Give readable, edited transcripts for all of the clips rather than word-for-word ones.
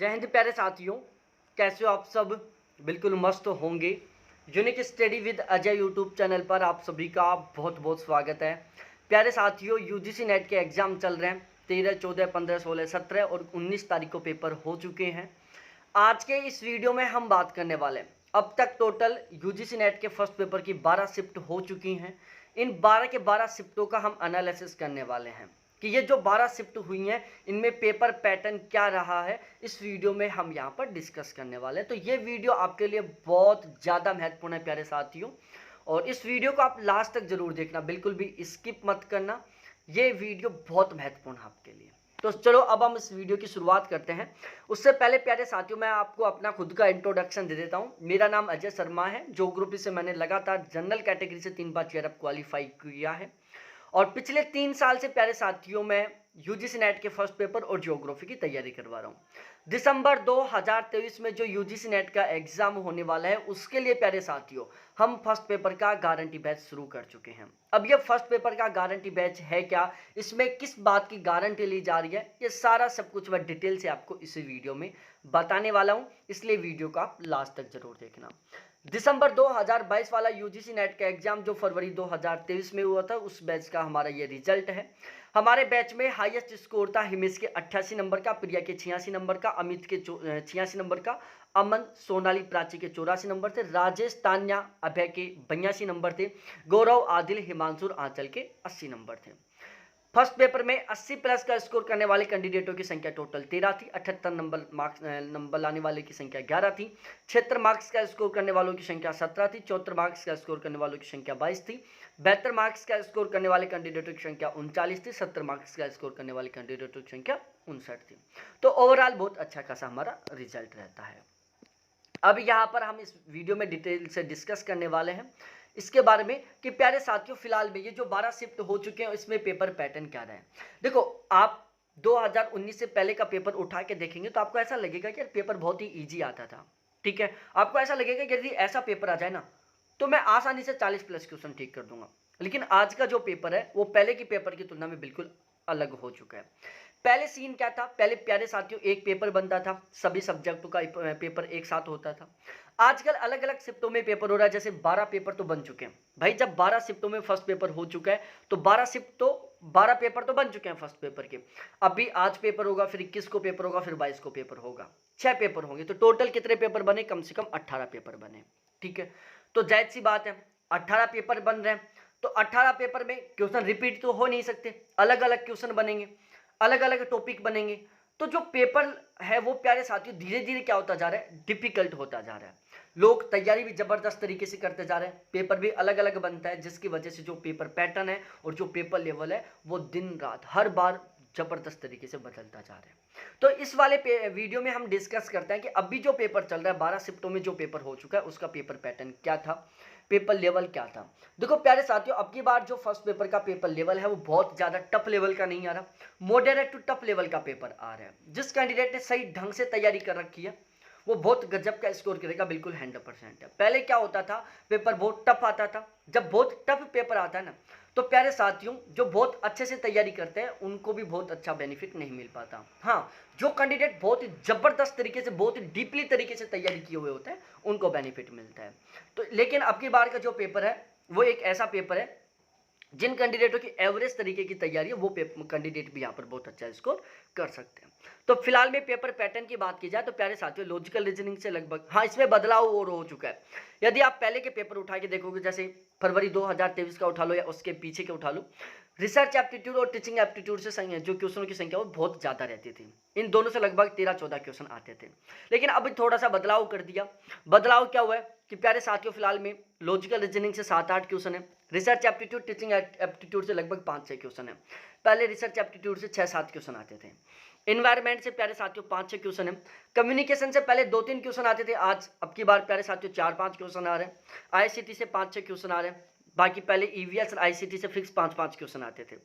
जय हिंद प्यारे साथियों, कैसे हो आप सब। बिल्कुल मस्त होंगे। Unique study with Ajay YouTube channel पर आप सभी का बहुत बहुत स्वागत है। प्यारे साथियों, यूजीसी नेट के एग्ज़ाम चल रहे हैं। 13, 14, 15, 16, 17 और 19 तारीख को पेपर हो चुके हैं। आज के इस वीडियो में हम बात करने वाले हैं, अब तक टोटल यूजीसी नेट के फर्स्ट पेपर की 12 शिफ्ट हो चुकी हैं। इन 12 के 12 शिफ्टों का हम एनालिसिस करने वाले हैं कि ये जो 12 शिफ्ट हुई हैं इनमें पेपर पैटर्न क्या रहा है। इस वीडियो में हम यहाँ पर डिस्कस करने वाले हैं। तो ये वीडियो आपके लिए बहुत ज़्यादा महत्वपूर्ण है प्यारे साथियों, और इस वीडियो को आप लास्ट तक जरूर देखना, बिल्कुल भी स्किप मत करना। ये वीडियो बहुत महत्वपूर्ण है आपके लिए। तो चलो अब हम इस वीडियो की शुरुआत करते हैं। उससे पहले प्यारे साथियों, मैं आपको अपना खुद का इंट्रोडक्शन दे देता हूँ। मेरा नाम अजय शर्मा है। ज्योग्राफी से मैंने लगातार जनरल कैटेगरी से 3 बार चेयर अप क्वालिफाई किया है, और पिछले 3 साल से प्यारे साथियों मैं यूजीसी नेट के फर्स्ट पेपर और ज्योग्राफी की तैयारी करवा रहा हूँ। दिसंबर 2023 में जो यूजीसी नेट का एग्जाम होने वाला है उसके लिए प्यारे साथियों हम फर्स्ट पेपर का गारंटी बैच शुरू कर चुके हैं। अब ये फर्स्ट पेपर का गारंटी बैच है क्या, इसमें किस बात की गारंटी ली जा रही है, ये सारा सब कुछ मैं डिटेल से आपको इस वीडियो में बताने वाला हूँ, इसलिए वीडियो को आप लास्ट तक जरूर देखना। दिसंबर 2022 वाला यूजीसी नेट का एग्जाम जो फरवरी 2023 में हुआ था, उस बैच का हमारा ये रिजल्ट है। हमारे बैच में हाईएस्ट स्कोर था हिमेश के 88 नंबर का, प्रिया के 86 नंबर का, अमित के 86 नंबर का, अमन सोनाली प्राची के 84 नंबर थे, राजेश तान्या अभय के 82 नंबर थे, गौरव आदिल हिमांशुर आंचल के 80 नंबर थे। फर्स्ट पेपर में 80 प्लस का स्कोर करने वाले कैंडिडेटों की संख्या टोटल 13 थी। 78 नंबर लाने वाले की संख्या 11 थी। 76 मार्क्स का स्कोर करने वालों की संख्या 17 थी। 74 मार्क्स का स्कोर करने वालों की संख्या 22 थी। 72 मार्क्स का स्कोर करने वाले कैंडिडेटों की संख्या 39 थी। 70 मार्क्स का स्कोर करने वाले कैंडिडेटों की संख्या 59 थी। तो ओवरऑल बहुत अच्छा खासा हमारा रिजल्ट रहता है। अब यहाँ पर हम इस वीडियो में डिटेल से डिस्कस करने वाले हैं इसके बारे में कि प्यारे साथियों फिलहाल में ये जो 12 शिफ्ट हो चुके हैं इसमें पेपर पैटर्न क्या रहा है। देखो, आप 2019 से पहले का पेपर उठा के देखेंगे तो आपको ऐसा लगेगा कि यार पेपर बहुत ही ईजी आता था। ठीक है, आपको ऐसा लगेगा कि यदि ऐसा पेपर आ जाए ना तो मैं आसानी से 40 प्लस क्वेश्चन ठीक कर दूंगा। लेकिन आज का जो पेपर है वो पहले की पेपर की तुलना में बिल्कुल अलग हो चुका है। पहले सीन क्या था, पहले प्यारे साथियों एक पेपर बनता था, सभी सब्जेक्टों का पेपर एक साथ होता था। आजकल अलग अलग शिफ्टों में पेपर हो रहा है। जैसे 12 पेपर तो बन चुके हैं भाई। जब 12 शिफ्टों में फर्स्ट पेपर हो चुका है तो 12 पेपर तो बन चुके हैं फर्स्ट पेपर के। अभी आज पेपर होगा, फिर 21 को पेपर होगा, फिर 22 को पेपर होगा, 6 पेपर होंगे। तो टोटल कितने पेपर बने, कम से कम 18 पेपर बने। ठीक है, तो जायज सी बात है 18 पेपर बन रहे हैं तो 18 पेपर में क्वेश्चन रिपीट तो हो नहीं सकते, अलग अलग क्वेश्चन बनेंगे, अलग अलग टॉपिक बनेंगे। तो जो पेपर है वो प्यारे साथियों धीरे धीरे क्या होता जा रहा है, डिफिकल्ट होता जा रहा है। लोग तैयारी भी जबरदस्त तरीके से करते जा रहे हैं, पेपर भी अलग अलग बनता है, जिसकी वजह से जो पेपर पैटर्न है और जो पेपर लेवल है वो दिन रात हर बार जबरदस्त तरीके से बदलता जा रहा है। तो इस वाले वीडियो में हम डिस्कस करते हैं कि अभी जो पेपर चल रहा है 12 शिफ्टों में जो पेपर हो चुका है उसका पेपर पैटर्न क्या था, पेपर लेवल क्या था। देखो प्यारे साथियों, अब की बार जो फर्स्ट पेपर का पेपर लेवल है वो बहुत ज़्यादा टफ लेवल का नहीं आ रहा, मॉडरेट टू टफ लेवल का पेपर आ रहा है। जिस कैंडिडेट ने सही ढंग से तैयारी कर रखी है वो बहुत गजब का स्कोर करेगा, बिल्कुल 100% है। पहले क्या होता था, पेपर बहुत टफ आता था। जब बहुत टफ पेपर आता है ना तो प्यारे साथियों जो बहुत अच्छे से तैयारी करते हैं उनको भी बहुत अच्छा बेनिफिट नहीं मिल पाता। हाँ, जो कैंडिडेट बहुत ही जबरदस्त तरीके से, बहुत ही डीपली तरीके से तैयारी किए हुए होते हैं उनको बेनिफिट मिलता है। तो लेकिन अब की बार का जो पेपर है वो एक ऐसा पेपर है जिन कैंडिडेटों की एवरेज तरीके की तैयारी है वो कैंडिडेट भी यहाँ पर बहुत अच्छा स्कोर कर सकते हैं। तो फिलहाल में पेपर पैटर्न की बात की जाए तो प्यारे साथियों लॉजिकल रीजनिंग से लगभग, हाँ इसमें बदलाव और हो चुका है। यदि आप पहले के पेपर उठा के देखोगे, जैसे फरवरी 2023 का उठा लो या उसके पीछे के उठा लो, रिसर्च एप्टीट्यूड और टीचिंग एप्टीट्यूड से जो क्वेश्चनों की संख्या वो बहुत ज़्यादा रहती थी। इन दोनों से लगभग 13-14 क्वेश्चन आते थे। लेकिन अब थोड़ा सा बदलाव कर दिया। बदलाव क्या हुआ है कि प्यारे साथियों फिलहाल में लॉजिकल रीजनिंग से 7-8 क्वेश्चन है, रिसर्च एप्टीट्यूड टीचिंग एप्टीट्यूड से लगभग 5-6 क्वेश्चन है। पहले रिसर्च एप्टीट्यूड से 6-7 क्वेश्चन आते थे। इन्वायरमेंट से प्यारे साथियों 5-6 क्वेश्चन है। कम्युनिकेशन से पहले 2-3 क्वेश्चन आते थे, आज अब की बार प्यारे साथियों 4-5 क्वेश्चन आ रहे हैं। आईसीटी से 5-6 क्वेश्चन आ रहे हैं, बाकी पहले ईवीएस और आईसीटी से फिक्स 5-5 क्वेश्चन आते थे।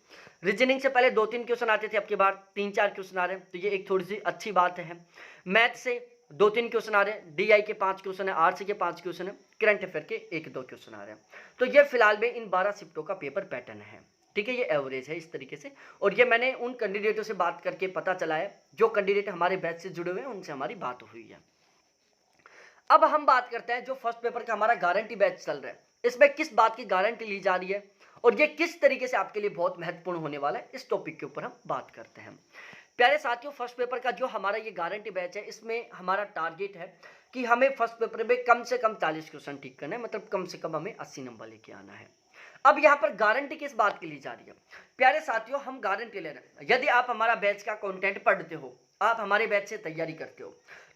रीजनिंग से पहले 2-3 क्वेश्चन आते थे, अब की बार 3-4 क्वेश्चन आ रहे हैं, तो ये एक थोड़ी सी अच्छी बात है। मैथ से 2-3 क्वेश्चन आ रहे हैं, डीआई के 5 क्वेश्चन है, आरसी के 5 क्वेश्चन है, करंट अफेयर के 1-2 क्वेश्चन आ रहे हैं। तो ये फिलहाल में इन 12 शिफ्टों का पेपर पैटर्न है। ठीक है, ये एवरेज है इस तरीके से। और ये मैंने उन कैंडिडेटों से बात करके पता चला है, जो कैंडिडेट हमारे बैच से जुड़े हुए हैं उनसे हमारी बात हुई है। अब हम बात करते हैं जो फर्स्ट पेपर का हमारा गारंटी बैच चल रहा है, इसमें किस बात की गारंटी ली जा रही है और ये किस तरीके से आपके लिए बहुत महत्वपूर्ण होने वाला है, इस टॉपिक के ऊपर हम बात करते हैं। प्यारे साथियों, फर्स्ट पेपर का जो हमारा ये गारंटी बैच है, इसमें हमारा टारगेट है कि हमें फर्स्ट पेपर में कम से कम 40 क्वेश्चन ठीक करना है, मतलब कम से कम हमें 80 नंबर लेके आना है। अब यहाँ पर गारंटी किस बात की ली जा रही है? प्यारे साथियों, हम गारंटी ले रहे हैं, यदि आप हमारा बैच का कंटेंट पढ़ते हो, आप हमारे बैच से तैयारी करते हो,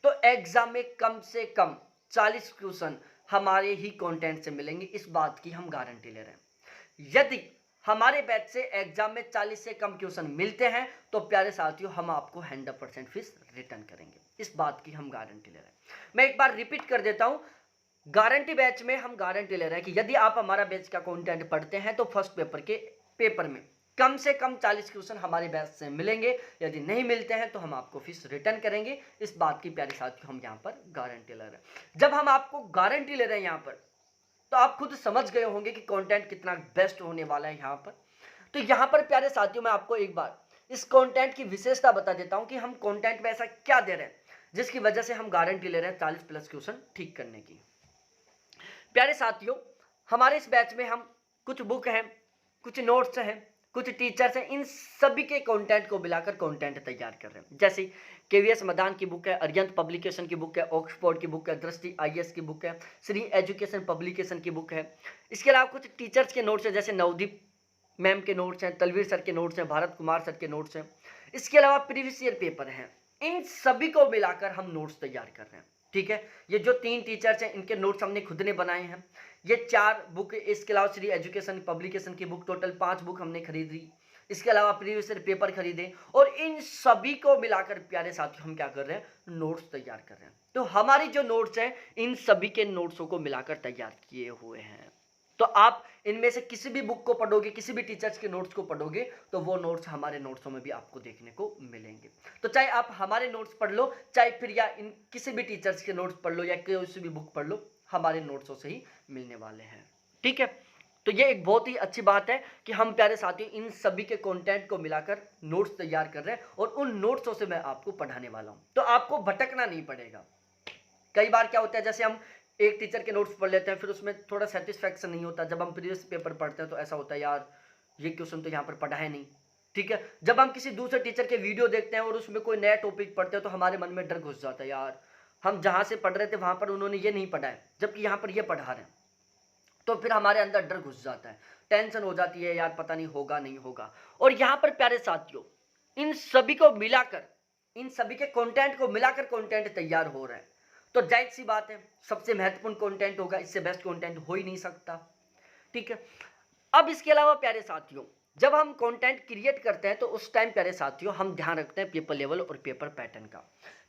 तो एग्जाम में कम से कम 40 क्वेश्चन हमारे ही कंटेंट से मिलेंगे, इस बात की हम गारंटी ले रहे हैं। यदि हमारे बैच से एग्जाम में 40 से कम क्वेश्चन मिलते हैं तो प्यारे साथियों हम आपको 100% फीस रिटर्न करेंगे, इस बात की हम गारंटी ले रहे हैं। मैं एक बार रिपीट कर देता हूं, गारंटी बैच में हम गारंटी ले रहे हैं कि यदि आप हमारा बैच का कंटेंट पढ़ते हैं तो फर्स्ट पेपर के पेपर में कम से कम 40 क्वेश्चन हमारे बैच से मिलेंगे, यदि नहीं मिलते हैं तो हम आपको फीस रिटर्न करेंगे, इस बात की प्यारे साथियों हम यहाँ पर गारंटी ले रहे हैं। जब हम आपको गारंटी ले रहे हैं यहाँ पर, तो आप खुद समझ गए होंगे कि कंटेंट कितना बेस्ट होने वाला है यहाँ पर। तो यहाँ पर प्यारे साथियों मैं आपको एक बार इस कंटेंट की विशेषता बता देता हूँ कि हम कंटेंट में ऐसा क्या दे रहे हैं जिसकी वजह से हम गारंटी ले रहे हैं 40+ क्वेश्चन ठीक करने की। प्यारे साथियों, हमारे इस बैच में हम कुछ बुक हैं, कुछ नोट्स हैं, कुछ टीचर्स हैं, इन सभी के कंटेंट को मिलाकर कंटेंट तैयार कर रहे हैं। जैसे केवीएस मदान की बुक है, अरिहंत पब्लिकेशन की बुक है, ऑक्सफोर्ड की बुक है, दृष्टि आईएएस की बुक है, श्री एजुकेशन पब्लिकेशन की बुक है। इसके अलावा कुछ टीचर्स के नोट्स हैं, जैसे नवदीप मैम के नोट्स हैं, तलवीर सर के नोट्स हैं, भारत कुमार सर के नोट्स हैं। इसके अलावा प्रीवियस ईयर पेपर हैं, इन सभी को मिलाकर हम नोट्स तैयार कर रहे हैं। ठीक है, ये जो 3 टीचर्स हैं इनके नोट्स हमने खुद ने बनाए हैं। ये 4 बुक, इसके अलावा श्री एजुकेशन पब्लिकेशन की बुक, टोटल 5 बुक हमने खरीदी। इसके अलावा प्रीवियस ईयर पेपर खरीदे और इन सभी को मिलाकर प्यारे साथियों हम क्या कर रहे हैं, नोट्स तैयार कर रहे हैं। तो हमारी जो नोट्स हैं इन सभी के नोट्सों को मिलाकर तैयार किए हुए हैं। तो आप इनमें से किसी भी बुक को पढ़ोगे, किसी भी टीचर्स के नोट्स को पढ़ोगे तो वो नोट्स हमारे नोट्सों में भी आपको देखने को मिलेंगे। तो चाहे आप हमारे नोट्स पढ़ लो, चाहे फिर या इन किसी भी टीचर्स के नोट्स पढ़ लो या किसी भी बुक पढ़ लो, हमारे नोट्सों से ही मिलने वाले हैं। ठीक है, तो ये एक बहुत ही अच्छी बात है कि हम प्यारे साथियों इन सभी के कंटेंट को मिलाकर नोट्स तैयार कर रहे हैं और उन नोट्सों से मैं आपको पढ़ाने वाला हूं, तो आपको भटकना नहीं पड़ेगा। कई बार क्या होता है, जैसे हम एक टीचर के नोट्स पढ़ लेते हैं, फिर उसमें थोड़ा सेटिस्फैक्शन नहीं होता। जब हम प्रीवियस पेपर पढ़ते हैं तो ऐसा होता है, यार ये क्वेश्चन तो यहाँ पर पढ़ा है नहीं। ठीक है, जब हम किसी दूसरे टीचर के वीडियो देखते हैं और उसमें कोई नया टॉपिक पढ़ते हैं तो हमारे मन में डर घुस जाता है, यार हम जहाँ से पढ़ रहे थे वहाँ पर उन्होंने ये नहीं पढ़ा है जबकि यहाँ पर ये पढ़ा रहे हैं। तो फिर हमारे अंदर डर घुस जाता है, टेंशन हो जाती है, यार पता नहीं होगा नहीं होगा। और यहाँ पर प्यारे साथियों इन सभी को मिलाकर, इन सभी के कंटेंट को मिलाकर कंटेंट तैयार हो रहा है। तो जाहिर सी बात है सबसे महत्वपूर्ण कंटेंट होगा, इससे बेस्ट कंटेंट हो ही नहीं सकता। ठीक है, अब इसके अलावा प्यारे साथियों जब हम कंटेंट क्रिएट करते हैं तो उस टाइम प्यारे साथियों हम ध्यान रखते हैं पेपर लेवल और पेपर पैटर्न का।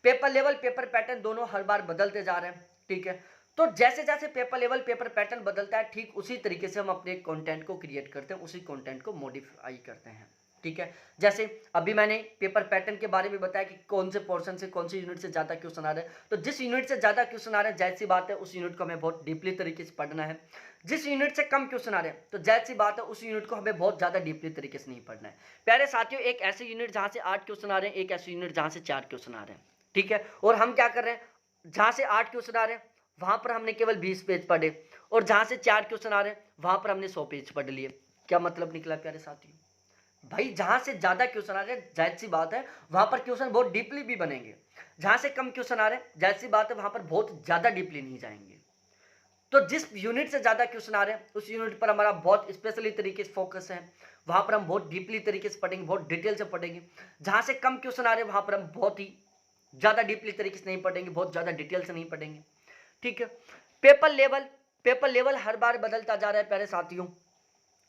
पेपर लेवल पेपर पैटर्न दोनों हर बार बदलते जा रहे हैं। ठीक है, तो जैसे जैसे पेपर लेवल पेपर पैटर्न बदलता है ठीक उसी तरीके से हम अपने कंटेंट को क्रिएट करते हैं, उसी कंटेंट को मॉडिफाई करते हैं। ठीक है, जैसे अभी मैंने पेपर पैटर्न के बारे में बताया कि कौन से पोर्शन से कौन से यूनिट से ज़्यादा क्वेश्चन आ रहे हैं। तो जिस यूनिट से ज़्यादा क्वेश्चन आ रहे हैं जाहिर सी बात है उस यूनिट को हमें बहुत डीपली तरीके से पढ़ना है। जिस यूनिट से कम क्वेश्चन आ रहे हैं तो जाहिर सी बात है उस यूनिट को हमें बहुत ज़्यादा डीपली तरीके से नहीं पढ़ना है। प्यारे साथियों, एक ऐसे यूनिट जहाँ से 8 क्वेश्चन आ रहे हैं, एक ऐसे यूनिट जहाँ से 4 क्वेश्चन आ रहे हैं। ठीक है, और हम क्या कर रहे हैं, जहाँ से 8 क्वेश्चन आ रहे हैं वहाँ पर हमने केवल 20 पेज पढ़े और जहाँ से 4 क्वेश्चन आ रहे हैं वहाँ पर हमने 100 पेज पढ़ लिए। क्या मतलब निकला प्यारे साथियों? भाई जहां से ज्यादा क्वेश्चन आ रहे हैं जाहिर सी बात है वहां पर क्वेश्चन बहुत डीपली भी बनेंगे, जहां से कम क्वेश्चन आ रहे हैं जाहिर सी बात है वहां पर बहुत ज्यादा डीपली नहीं जाएंगे। तो जिस यूनिट से ज्यादा क्वेश्चन आ रहे हैं उस यूनिट पर हमारा बहुत स्पेशली तरीके से फोकस है, वहां पर हम बहुत डीपली तरीके से पढ़ेंगे, बहुत डिटेल से पढ़ेंगे। जहां से कम क्वेश्चन आ रहे हैं वहां पर हम बहुत ही ज्यादा डीपली तरीके से नहीं पढ़ेंगे, बहुत ज्यादा डिटेल से नहीं पढ़ेंगे। ठीक है, पेपर लेवल हर बार बदलता जा रहा है प्यारे साथियों,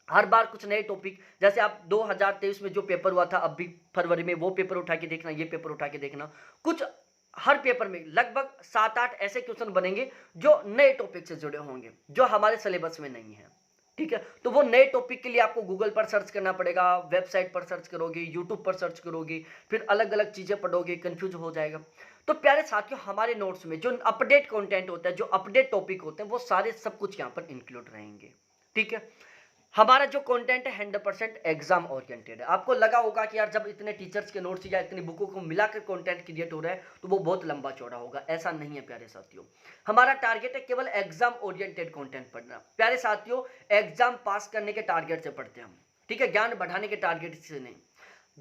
हर बार कुछ नए टॉपिक। जैसे आप 2023 में जो पेपर हुआ था अभी फरवरी में, वो पेपर उठा के देखना, ये पेपर उठा के देखना, कुछ हर पेपर में लगभग 7-8 ऐसे क्वेश्चन बनेंगे जो नए टॉपिक से जुड़े होंगे, जो हमारे सिलेबस में नहीं है। ठीक है, तो वो नए टॉपिक के लिए आपको गूगल पर सर्च करना पड़ेगा, वेबसाइट पर सर्च करोगे, यूट्यूब पर सर्च करोगे, फिर अलग अलग चीज़ें पढ़ोगे, कन्फ्यूज हो जाएगा। तो प्यारे साथियों हमारे नोट्स में जो अपडेट कंटेंट होता है, जो अपडेट टॉपिक होते हैं, वो सारे सब कुछ यहाँ पर इंक्लूड रहेंगे। ठीक है, हमारा जो कंटेंट है 100% एग्जाम ओरिएंटेड है। आपको लगा होगा कि यार जब इतने टीचर्स के नोट्स या इतनी बुकों को मिलाकर कंटेंट क्रिएट हो रहा है तो वो बहुत लंबा चौड़ा होगा। ऐसा नहीं है प्यारे साथियों, हमारा टारगेट है केवल एग्जाम ओरिएंटेड कंटेंट पढ़ना। प्यारे साथियों, एग्जाम पास करने के टारगेट से पढ़ते हैं हम, ठीक है, ज्ञान बढ़ाने के टारगेट से नहीं।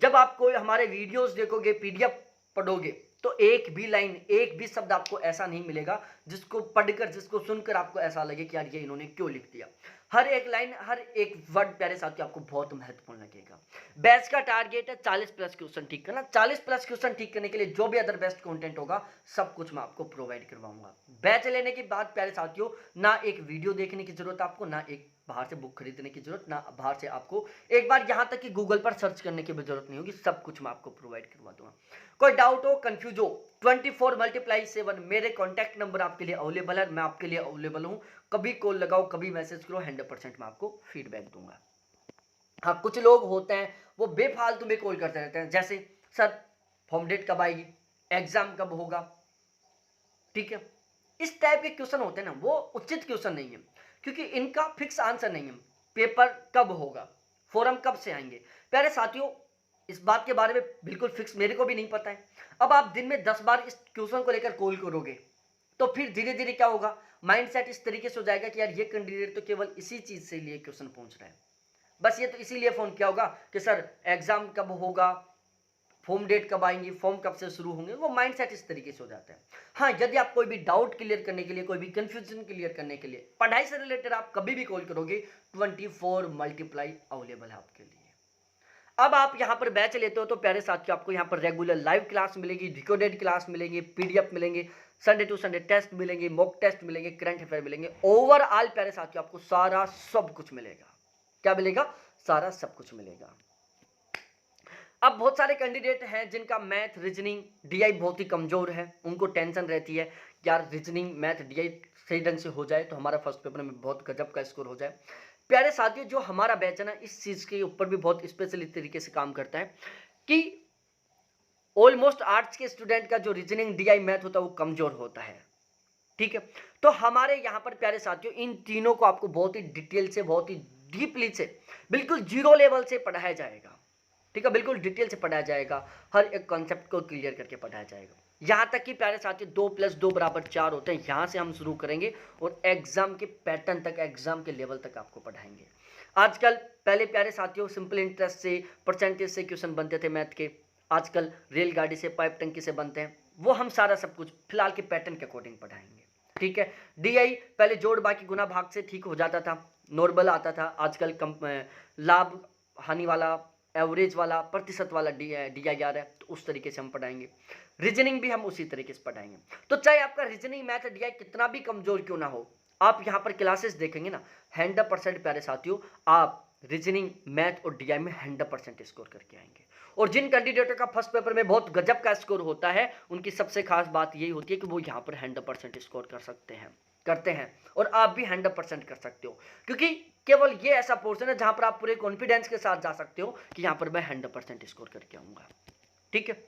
जब आप कोई हमारे वीडियोस देखोगे, पीडीएफ पढ़ोगे, तो एक भी लाइन, एक भी शब्द आपको ऐसा नहीं मिलेगा जिसको पढ़कर, जिसको सुनकर आपको ऐसा लगे कि यार ये इन्होंने क्यों लिख दिया। हर एक लाइन, हर एक वर्ड प्यारे साथियों आपको बहुत महत्वपूर्ण लगेगा। बैच का टारगेट है 40+ क्वेश्चन ठीक करना। 40+ क्वेश्चन ठीक करने के लिए जो भी अदर बेस्ट कंटेंट होगा सब कुछ मैं आपको प्रोवाइड करवाऊंगा। बैच लेने के बाद प्यारे साथियों, ना एक वीडियो देखने की जरूरत आपको, ना एक बाहर से बुक खरीदने की जरूरत, ना बाहर से आपको एक बार यहां तक कि गूगल पर सर्च करने की भी जरूरत नहीं होगी। सब कुछ मैं आपको प्रोवाइड करवा दूंगा। कोई डाउट हो, कंफ्यूज हो, 24×7 मेरे कॉन्टैक्ट नंबर आपके लिए अवेलेबल है। मैं आपके लिए अवेलेबल हूं, कभी कॉल लगाओ, कभी मैसेज करो, 100% मैं आपको फीडबैक दूंगा। हाँ, कुछ लोग होते हैं वो बेफालतू में कॉल करते रहते हैं, जैसे सर फॉर्म डेट कब आएगी, एग्जाम कब होगा, ठीक है। इस टाइप के क्वेश्चन होते हैं ना, वो उचित क्वेश्चन नहीं है, क्योंकि इनका फिक्स आंसर नहीं है। पेपर कब होगा, फॉर्म कब से आएंगे, प्यारे साथियों इस बात के बारे में बिल्कुल फिक्स मेरे को भी नहीं पता है। अब आप दिन में 10 बार इस क्वेश्चन को लेकर कॉल करोगे तो फिर धीरे धीरे क्या होगा, माइंडसेट इस तरीके से हो जाएगा कि यार ये कैंडिडेट तो केवल इसी चीज से लिए क्वेश्चन पूछ रहा है, बस ये तो इसीलिए फोन किया होगा कि सर एग्जाम कब होगा, फॉर्म डेट कब आएंगी, फॉर्म कब से शुरू होंगे। वो माइंडसेट इस तरीके से हो जाता है। हाँ, यदि आप कोई भी डाउट क्लियर करने के लिए, कोई भी कंफ्यूजन क्लियर करने के लिए, पढ़ाई से रिलेटेड आप कभी भी कॉल करोगे, 24x अवेलेबल है आपके लिए। अब आप यहाँ पर बैच लेते हो तो प्यारे साथियों आपको यहाँ पर रेगुलर लाइव क्लास मिलेगी, रिकॉर्डेड क्लास मिलेंगे, पीडीएफ मिलेंगे, संडे टू संडे टेस्ट मिलेंगे, मॉक टेस्ट मिलेंगे, करंट अफेयर मिलेंगे। ओवरऑल प्यारे साथियों आपको सारा सब कुछ मिलेगा। क्या मिलेगा? सारा सब कुछ मिलेगा। अब बहुत सारे कैंडिडेट हैं जिनका मैथ, रीजनिंग, डीआई बहुत ही कमजोर है, उनको टेंशन रहती है यार रीजनिंग, मैथ, डीआई सही ढंग से हो जाए तो हमारा फर्स्ट पेपर में बहुत गजब का स्कोर हो जाए। प्यारे साथियों, जो हमारा बैच है ना, इस चीज के ऊपर भी बहुत स्पेशल तरीके से काम करता है कि ऑलमोस्ट आर्ट्स के स्टूडेंट का जो रीजनिंग, डीआई, मैथ होता है वो कमजोर होता है, ठीक है। तो हमारे यहाँ पर प्यारे साथियों इन तीनों को आपको बहुत ही डिटेल से, बहुत ही डीपली से, बिल्कुल जीरो लेवल से पढ़ाया जाएगा, ठीक है, बिल्कुल डिटेल से पढ़ाया जाएगा। हर एक कॉन्सेप्ट को क्लियर करके पढ़ाया जाएगा। यहाँ तक कि प्यारे साथियों 2+2 = 4 होते हैं, यहाँ से हम शुरू करेंगे और एग्जाम के पैटर्न तक, एग्जाम के लेवल तक आपको पढ़ाएंगे। आजकल पहले प्यारे साथियों सिंपल इंटरेस्ट से, परसेंटेज से क्वेश्चन बनते थे मैथ के, आजकल रेलगाड़ी से, पाइप टंकी से बनते हैं। वो हम सारा सब कुछ फिलहाल के पैटर्न के अकॉर्डिंग पढ़ाएंगे, ठीक है। डीआई पहले जोड़ बाकी गुना भाग से ठीक हो जाता था, नॉर्मल आता था। आजकल लाभ हानि वाला, एवरेज वाला, प्रतिशत वाला डीआई आ रहा है, तो उस तरीके से हम पढ़ाएंगे। रीजनिंग भी हम उसी तरीके से पढ़ाएंगे। तो चाहे आपका रीजनिंग, मैथ, डीआई कितना भी कमजोर क्यों ना हो, आप यहाँ पर क्लासेस देखेंगे ना, 100% प्यारे साथियों आप रीजनिंग, मैथ और डीआई में 100% स्कोर करके आएंगे। और जिन कैंडिडेटों का फर्स्ट पेपर में बहुत गजब का स्कोर होता है, उनकी सबसे खास बात यही होती है कि वो यहाँ पर 100% स्कोर कर सकते हैं, करते हैं, और आप भी 100% कर सकते हो, क्योंकि केवल ये ऐसा पोर्शन है जहां पर आप पूरे कॉन्फिडेंस के साथ जा सकते हो कि यहाँ पर मैं 100% स्कोर करके आऊंगा, ठीक है।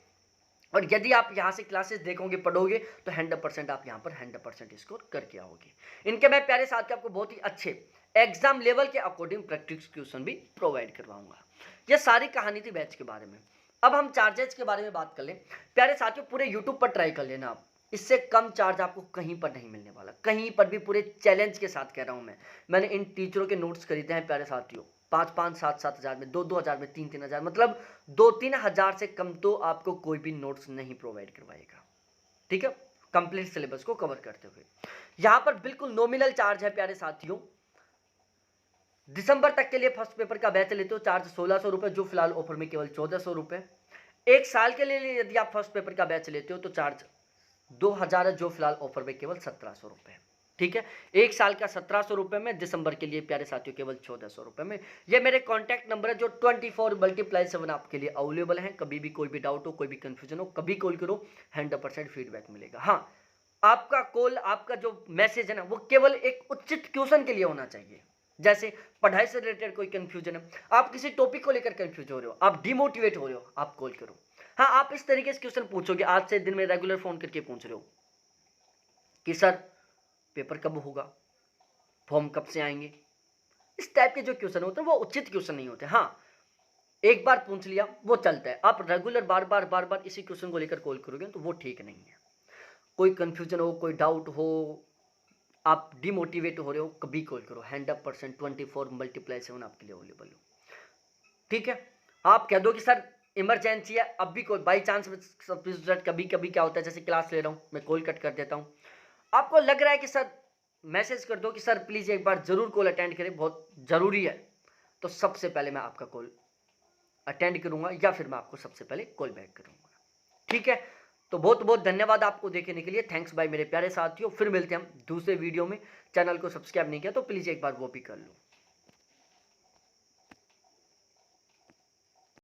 और यदि आप यहाँ से क्लासेस देखोगे, पढ़ोगे, तो 100% आप यहाँ पर 100% स्कोर करके आओगे। इनके मैं प्यारे साथियों आपको बहुत ही अच्छे एग्जाम लेवल के अकॉर्डिंग प्रैक्टिस क्वेश्चन भी प्रोवाइड करवाऊंगा। यह सारी कहानी थी बैच के बारे में। अब हम चार्जेस के बारे में बात कर लें। प्यारे साथियों पूरे यूट्यूब पर ट्राई कर लेना आप, इससे कम चार्ज आपको कहीं पर नहीं मिलने वाला, कहीं पर भी। पूरे चैलेंज के साथ कह रहा हूं मैंने इन टीचरों के नोट्स खरीदे हैं प्यारे साथियों, 5-5, 7-7 हज़ार में, 2-2 हज़ार में, 3-3 हज़ार, मतलब 2-3 हज़ार से कम तो आपको कोई भी नोट्स नहीं प्रोवाइड करवाएगा, ठीक है, कंप्लीट सिलेबस को कवर करते हुए। यहां पर बिल्कुल नॉमिनल चार्ज है प्यारे साथियों। दिसंबर तक के लिए फर्स्ट पेपर का बैच लेते हो, चार्ज 1600 रुपए, जो फिलहाल ऑफर में केवल 1400 रुपए। एक साल के लिए यदि आप फर्स्ट पेपर का बैच लेते हो तो चार्ज 2000 है, जो फिलहाल ऑफर में केवल 1700 रुपए, ठीक है। एक साल का 1700 रुपए में, दिसंबर के लिए प्यारे साथियों केवल 1400 रुपए में। ये मेरे कॉन्टैक्ट नंबर है जो 24x7 आपके लिए अवेलेबल है। कभी भी कोई भी डाउट हो, कोई भी कंफ्यूजन हो, कभी कॉल करो, 100% फीडबैक मिलेगा। हाँ, आपका कॉल, आपका जो मैसेज है ना, वो केवल एक उचित क्वेश्चन के लिए होना चाहिए। जैसे पढ़ाई से रिलेटेड कोई कंफ्यूजन है, आप किसी टॉपिक को लेकर कंफ्यूज हो रहे हो, आप डिमोटिवेट हो रहे हो, आप कॉल करो। हाँ, आप इस तरीके से क्वेश्चन पूछोगे, आज से दिन में रेगुलर फोन करके पूछ रहे हो कि सर पेपर कब होगा, फॉर्म कब से आएंगे, इस टाइप के जो क्वेश्चन होते हैं वो उचित क्वेश्चन नहीं होते। हाँ, एक बार पूछ लिया वो चलता है, आप रेगुलर बार बार इसी क्वेश्चन को लेकर कॉल करोगे तो वो ठीक नहीं है। कोई कंफ्यूजन हो, कोई डाउट हो, आप डिमोटिवेट हो रहे हो, कभी कॉल करो। 100% 24/7 आपके लिए अवेलेबल हो। ठीक है, आप कह दो कि सर इमरजेंसी है, अब भी कोई बाई चांस कभी कभी क्या होता है, जैसे क्लास ले रहा हूँ मैं, कॉल कट कर देता हूँ। आपको लग रहा है कि सर, मैसेज कर दो कि सर प्लीज़ एक बार ज़रूर कॉल अटेंड करें, बहुत ज़रूरी है, तो सबसे पहले मैं आपका कॉल अटेंड करूँगा या फिर मैं आपको सबसे पहले कॉल बैक करूँगा। ठीक है, तो बहुत बहुत धन्यवाद आपको देखने के लिए। थैंक्स बाय मेरे प्यारे साथियों। फिर मिलते हैं हम दूसरे वीडियो में। चैनल को सब्सक्राइब नहीं किया तो प्लीज़ एक बार वो भी कर लो।